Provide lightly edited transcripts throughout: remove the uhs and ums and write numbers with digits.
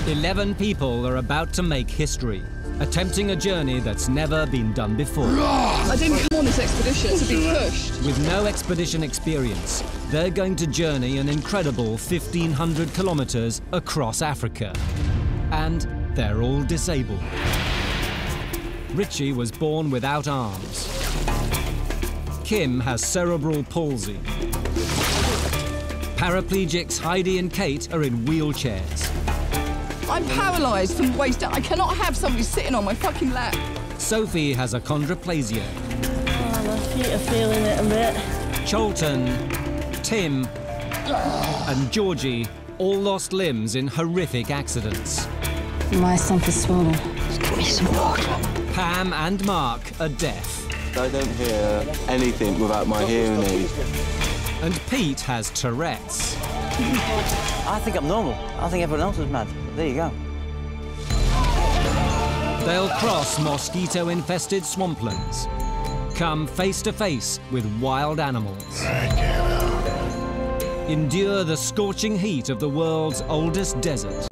11 people are about to make history, attempting a journey that's never been done before. I didn't come on this expedition to be pushed. With no expedition experience, they're going to journey an incredible 1,500 kilometers across Africa. And they're all disabled. Richie was born without arms. Kim has cerebral palsy. Paraplegics Heidi and Kate are in wheelchairs. I'm paralysed from the waist down. I cannot have somebody sitting on my fucking lap. Sophie has achondroplasia. Oh, my feet are feeling it a bit. Cholton, Tim, and Georgie all lost limbs in horrific accidents. My stump is swollen. Just give me some water. Pam and Mark are deaf. I don't hear anything without my hearing aid. And Pete has Tourette's. I think I'm normal. I think everyone else is mad. There you go. They'll cross mosquito-infested swamplands, come face to face with wild animals, endure the scorching heat of the world's oldest desert,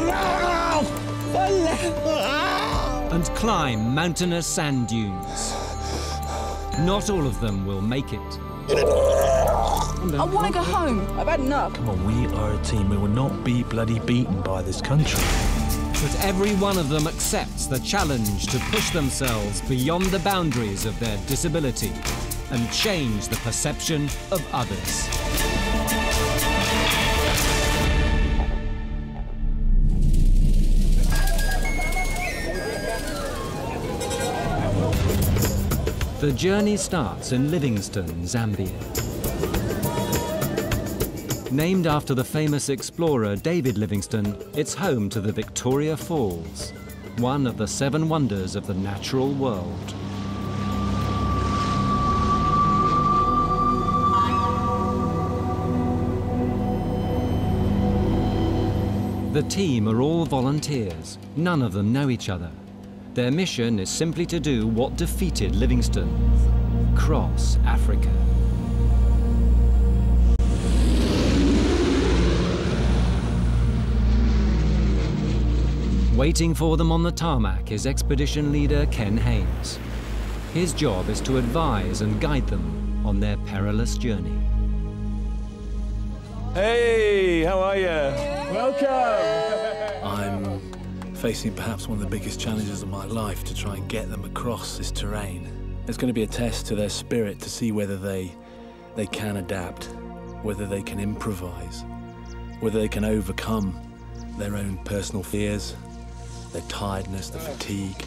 and climb mountainous sand dunes. Not all of them will make it. I want to go home. I've had enough. Come on, we are a team. We will not be bloody beaten by this country. But every one of them accepts the challenge to push themselves beyond the boundaries of their disability and change the perception of others. The journey starts in Livingstone, Zambia. Named after the famous explorer David Livingstone, it's home to the Victoria Falls, one of the 7 wonders of the natural world. The team are all volunteers. None of them know each other. Their mission is simply to do what defeated Livingstone: cross Africa. Waiting for them on the tarmac is expedition leader Ken Haynes. His job is to advise and guide them on their perilous journey. Hey, how are you? Welcome! I'm facing perhaps one of the biggest challenges of my life to try and get them across this terrain. It's going to be a test to their spirit to see whether they can adapt, whether they can improvise, whether they can overcome their own personal fears, their tiredness, the fatigue,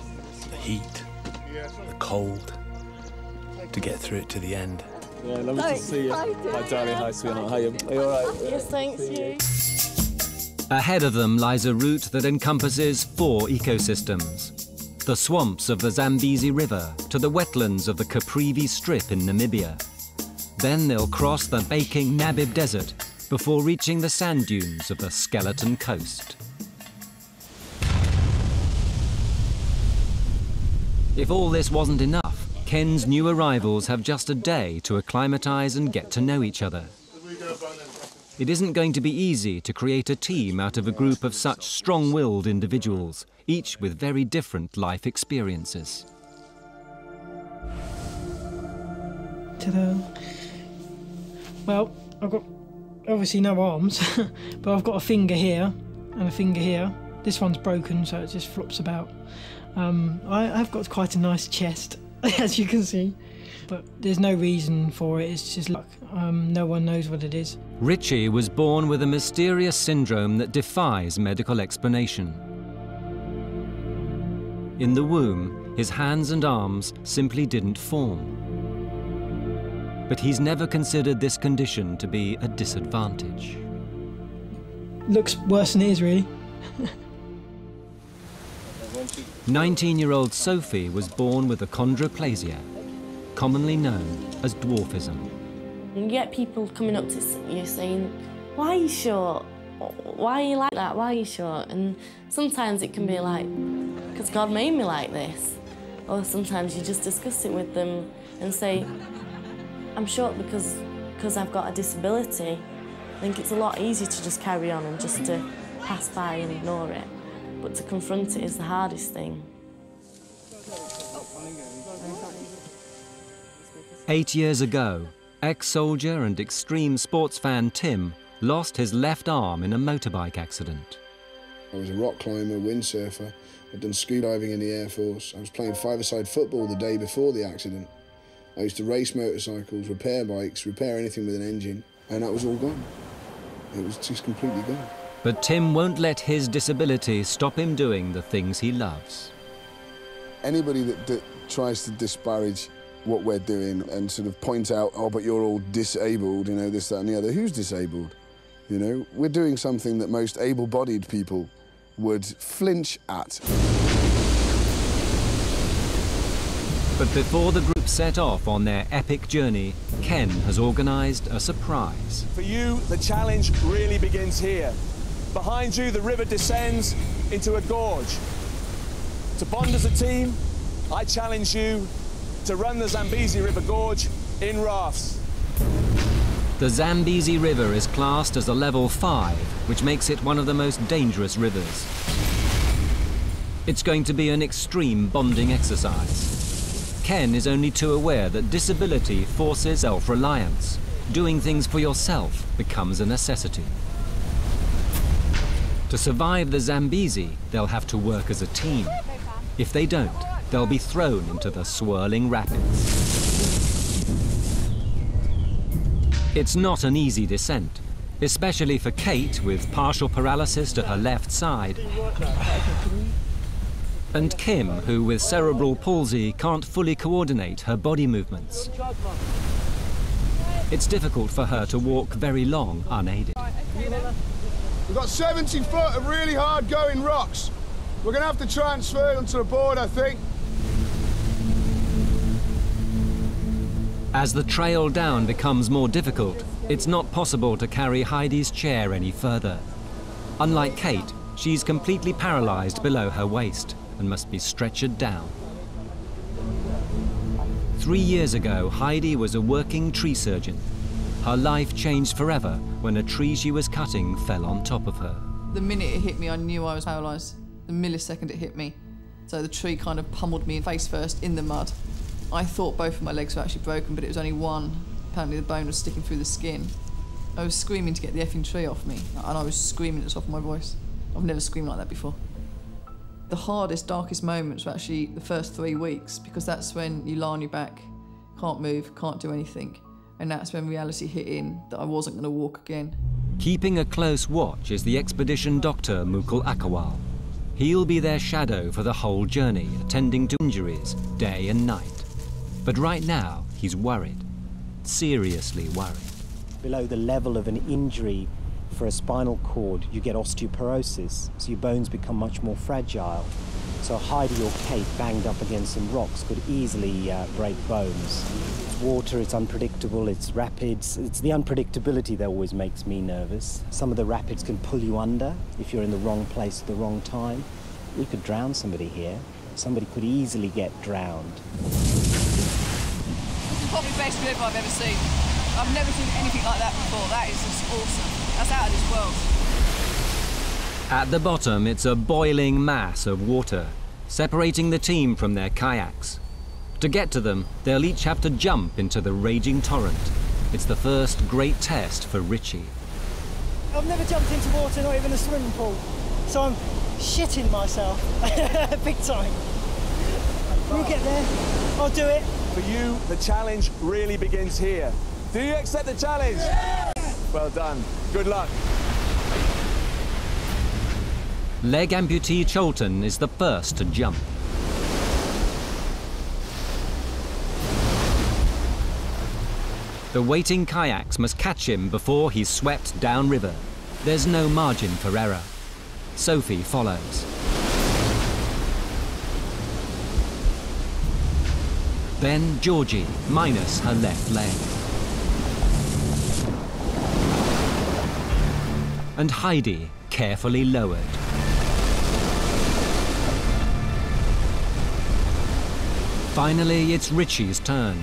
the heat, the cold, to get through it to the end. Yeah, lovely to see you. Hi, darling. Hi, sweetheart. Hi, are you all right? Yes, thanks, you. Ahead of them lies a route that encompasses 4 ecosystems: the swamps of the Zambezi River to the wetlands of the Caprivi Strip in Namibia. Then they'll cross the baking Namib Desert before reaching the sand dunes of the Skeleton Coast. If all this wasn't enough, Ken's new arrivals have just a day to acclimatise and get to know each other. It isn't going to be easy to create a team out of a group of such strong-willed individuals, each with very different life experiences. Ta-da. Well, I've got obviously no arms, but I've got a finger here and a finger here. This one's broken, so it just flops about. I've got quite a nice chest, as you can see, but there's no reason for it. It's just luck. No one knows what it is. Richie was born with a mysterious syndrome that defies medical explanation. In the womb, his hands and arms simply didn't form. But he's never considered this condition to be a disadvantage. Looks worse than it is, really. 19-year-old Sophie was born with achondroplasia, commonly known as dwarfism. You get people coming up to you saying, "Why are you short? Why are you like that? Why are you short?" And sometimes it can be like, "Because God made me like this." Or sometimes you just discuss it with them and say, "I'm short because I've got a disability." I think it's a lot easier to just carry on and just to pass by and ignore it. but to confront it is the hardest thing. 8 years ago, ex-soldier and extreme sports fan Tim lost his left arm in a motorbike accident. I was a rock climber, windsurfer. I'd done skydiving in the Air Force. I was playing five-a-side football the day before the accident. I used to race motorcycles, repair bikes, repair anything with an engine, and that was all gone. It was just completely gone. But Tim won't let his disability stop him doing the things he loves. Anybody that tries to disparage what we're doing and sort of point out, oh, but you're all disabled, you know, this, that, and the other. Who's disabled? You know, we're doing something that most able-bodied people would flinch at. But before the group set off on their epic journey, Ken has organised a surprise. For you, the challenge really begins here. Behind you, the river descends into a gorge. To bond as a team, I challenge you to run the Zambezi River Gorge in rafts. The Zambezi River is classed as a level 5, which makes it one of the most dangerous rivers. It's going to be an extreme bonding exercise. Ken is only too aware that disability forces self-reliance. Doing things for yourself becomes a necessity. To survive the Zambezi, they'll have to work as a team. If they don't, they'll be thrown into the swirling rapids. It's not an easy descent, especially for Kate with partial paralysis to her left side, and Kim, who with cerebral palsy can't fully coordinate her body movements. It's difficult for her to walk very long unaided. We've got 70 foot of really hard going rocks. We're going to have to transfer them to the board, I think. As the trail down becomes more difficult, it's not possible to carry Heidi's chair any further. Unlike Kate, she's completely paralysed below her waist and must be stretchered down. 3 years ago, Heidi was a working tree surgeon. Her life changed forever when a tree she was cutting fell on top of her. The minute it hit me, I knew I was paralysed. The millisecond it hit me. So the tree kind of pummeled me face first in the mud. I thought both of my legs were actually broken, but it was only one. Apparently the bone was sticking through the skin. I was screaming to get the effing tree off me, and I was screaming at the top of my voice. I've never screamed like that before. The hardest, darkest moments were actually the first 3 weeks, because that's when you lie on your back, can't move, can't do anything. And that's when reality hit in that I wasn't going to walk again. Keeping a close watch is the expedition doctor Mukul Akawal. He'll be their shadow for the whole journey, attending to injuries day and night. But right now, he's worried, seriously worried. Below the level of an injury for a spinal cord, you get osteoporosis, so your bones become much more fragile. So Heidi or Kate banged up against some rocks could easily break bones. It's water, it's unpredictable, it's rapids. It's the unpredictability that always makes me nervous. Some of the rapids can pull you under if you're in the wrong place at the wrong time. We could drown somebody here. Somebody could easily get drowned. This is probably the best river I've ever seen. I've never seen anything like that before. That is just awesome. That's out of this world. At the bottom, it's a boiling mass of water, separating the team from their kayaks. To get to them, they'll each have to jump into the raging torrent. It's the first great test for Richie. I've never jumped into water, not even a swimming pool, so I'm shitting myself big time. We'll get there. I'll do it. For you, the challenge really begins here. Do you accept the challenge? Yeah! Well done. Good luck. Leg amputee Cholton is the first to jump. The waiting kayaks must catch him before he's swept downriver. There's no margin for error. Sophie follows. Then Georgie, minus her left leg. And Heidi, carefully lowered. Finally, it's Richie's turn.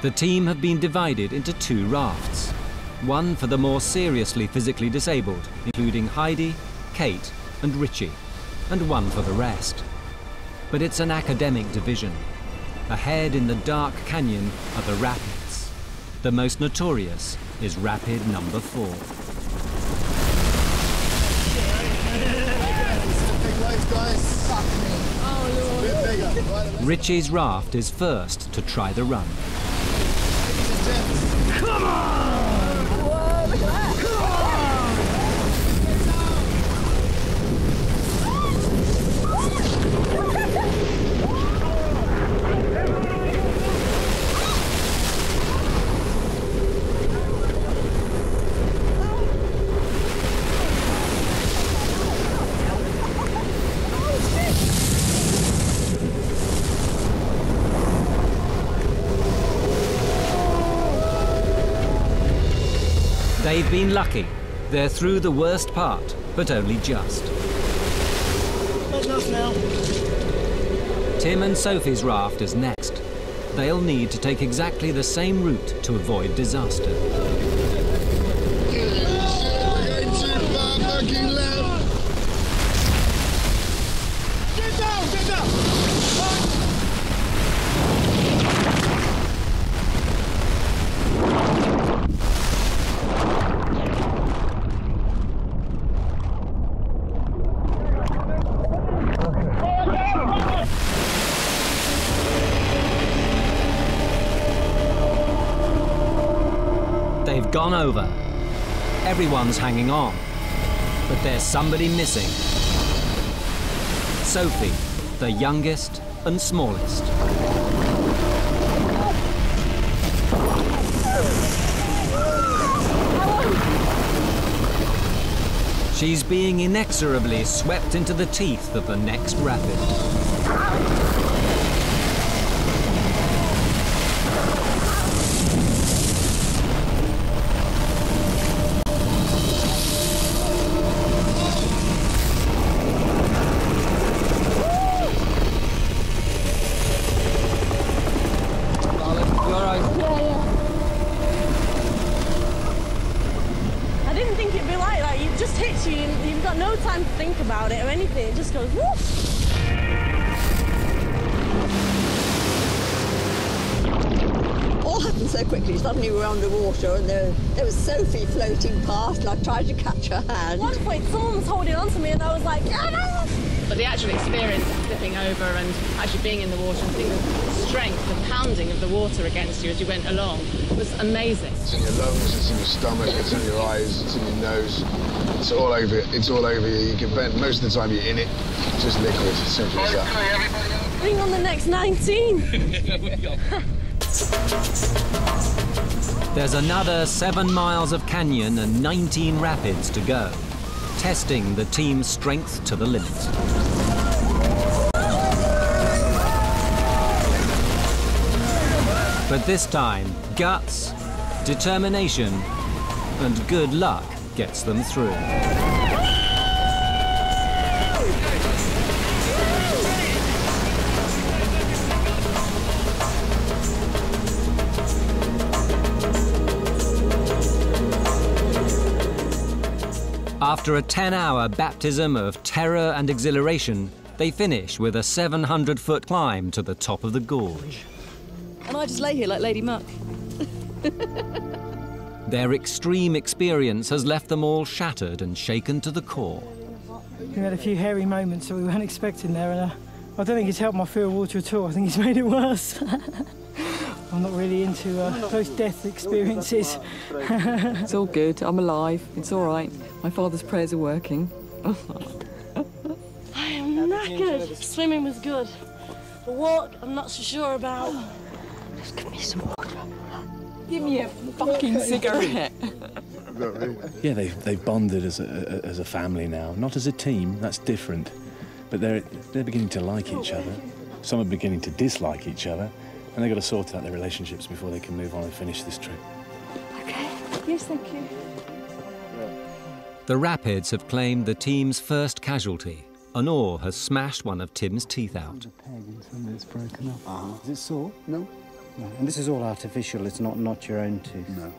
The team have been divided into 2 rafts. One for the more seriously physically disabled, including Heidi, Kate and Richie, and one for the rest. But it's an academic division. Ahead in the dark canyon are the rapids. The most notorious is rapid number 4. Richie's raft is first to try the run. Come on! Whoa, look at that! Come on! They've been lucky. They're through the worst part, but only just. That's enough now. Tim and Sophie's raft is next. They'll need to take exactly the same route to avoid disaster. Get down! Get down! They've gone over. Everyone's hanging on. But there's somebody missing. Sophie, the youngest and smallest. She's being inexorably swept into the teeth of the next rapid. You've got no time to think about it or anything. It just goes whoop. All happened so quickly. Suddenly we were underwater and there was Sophie floating past and I tried to catch her hand. At one point someone was holding on to me and I was like, ah! But the actual experience of flipping over and actually being in the water and seeing the strength, the pounding of the water against you as you went along was amazing. It's in your lungs, it's in your stomach, it's in your eyes, it's in your nose. It's all over you. You can bend, most of the time you're in it. It's just liquid, simple as that. Bring on the next 19. There's another 7 miles of canyon and 19 rapids to go, testing the team's strength to the limit. But this time, guts, determination, and good luck gets them through. After a 10-hour baptism of terror and exhilaration, they finish with a 700-foot climb to the top of the gorge. And I just lay here like Lady Muck. Their extreme experience has left them all shattered and shaken to the core. We had a few hairy moments that we weren't expecting there, and I don't think it's helped my fear of water at all. I think it's made it worse. I'm not really into post-death experiences. It's all good. I'm alive. It's all right. My father's prayers are working. I am knackered. Swimming was good. The walk, I'm not so sure about. Just give me some water. Give me a fucking cigarette. Yeah, they've bonded as a family now, not as a team. That's different, but they're beginning to like each other. Some are beginning to dislike each other, and they've got to sort out their relationships before they can move on and finish this trip. Okay. Yes, thank you. The rapids have claimed the team's first casualty. An oar has smashed one of Tim's teeth out. It's broken up. Is it sore? No. And this is all artificial, it's not your own tooth? No.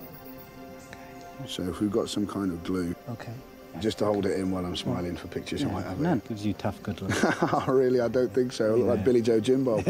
So if we've got some kind of glue... Okay. Just to hold it in while I'm smiling for pictures, I might have it. No, it gives you tough good luck. Really, I don't think so. I look like Billy Joe Jimbo.